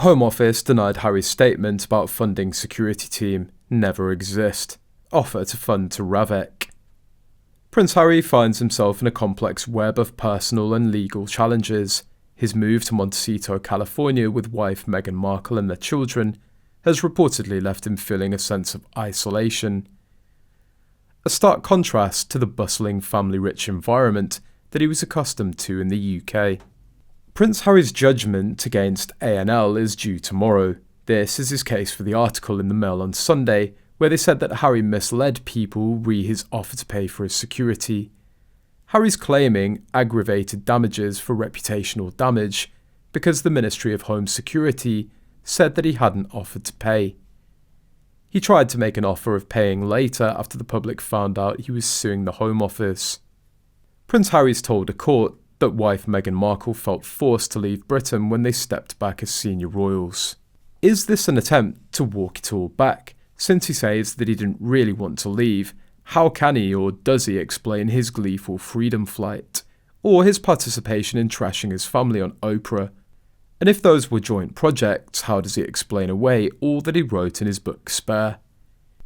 Home Office denied Harry's statement about funding security team never exist. Offer to fund to RAVEC. Prince Harry finds himself in a complex web of personal and legal challenges. His move to Montecito, California with wife Meghan Markle and their children has reportedly left him feeling a sense of isolation. A stark contrast to the bustling family-rich environment that he was accustomed to in the UK. Prince Harry's judgment against A&L is due tomorrow. This is his case for the article in the Mail on Sunday, where they said that Harry misled people re his offer to pay for his security. Harry's claiming aggravated damages for reputational damage because the Ministry of Home Security said that he hadn't offered to pay. He tried to make an offer of paying later after the public found out he was suing the Home Office. Prince Harry's told a court that wife Meghan Markle felt forced to leave Britain when they stepped back as senior royals. Is this an attempt to walk it all back? Since he says that he didn't really want to leave, how can he or does he explain his gleeful freedom flight? Or his participation in trashing his family on Oprah? And if those were joint projects, how does he explain away all that he wrote in his book Spare?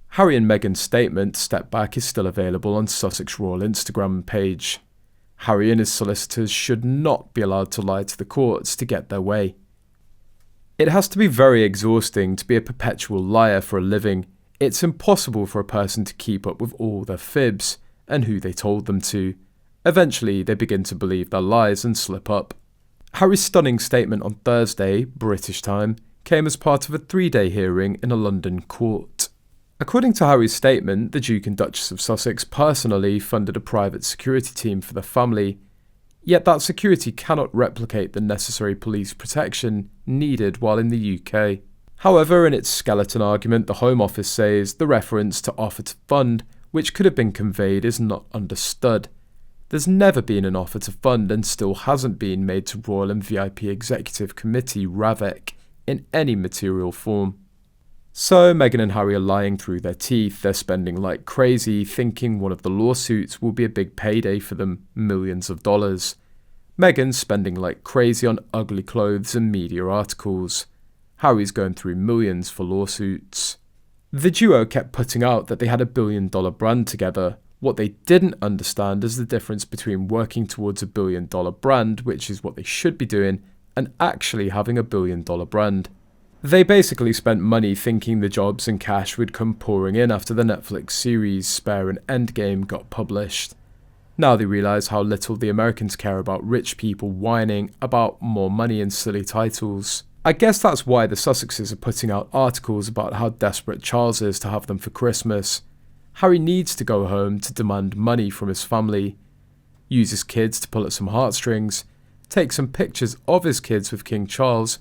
Harry and Meghan's statement, Step Back, is still available on Sussex Royal Instagram page. Harry and his solicitors should not be allowed to lie to the courts to get their way. It has to be very exhausting to be a perpetual liar for a living. It's impossible for a person to keep up with all their fibs and who they told them to. Eventually, they begin to believe their lies and slip up. Harry's stunning statement on Thursday, British time, came as part of a 3-day hearing in a London court. According to Harry's statement, the Duke and Duchess of Sussex personally funded a private security team for the family, yet that security cannot replicate the necessary police protection needed while in the UK. However, in its skeleton argument, the Home Office says the reference to offer to fund, which could have been conveyed, is not understood. There's never been an offer to fund and still hasn't been made to Royal and VIP Executive Committee RAVEC in any material form. So Meghan and Harry are lying through their teeth. They're spending like crazy, thinking one of the lawsuits will be a big payday for them, millions of dollars. Meghan's spending like crazy on ugly clothes and media articles. Harry's going through millions for lawsuits. The duo kept putting out that they had $1 billion brand together. What they didn't understand is the difference between working towards $1 billion brand, which is what they should be doing, and actually having $1 billion brand. They basically spent money thinking the jobs and cash would come pouring in after the Netflix series Spare and Endgame got published. Now they realise how little the Americans care about rich people whining about more money and silly titles. I guess that's why the Sussexes are putting out articles about how desperate Charles is to have them for Christmas. Harry needs to go home to demand money from his family, use his kids to pull at some heartstrings, take some pictures of his kids with King Charles,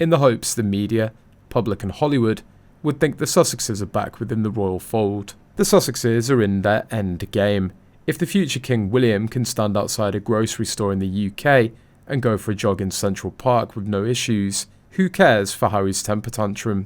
in the hopes the media, public and Hollywood would think the Sussexes are back within the royal fold. The Sussexes are in their end game. If the future King William can stand outside a grocery store in the UK and go for a jog in Central Park with no issues, who cares for Harry's temper tantrum?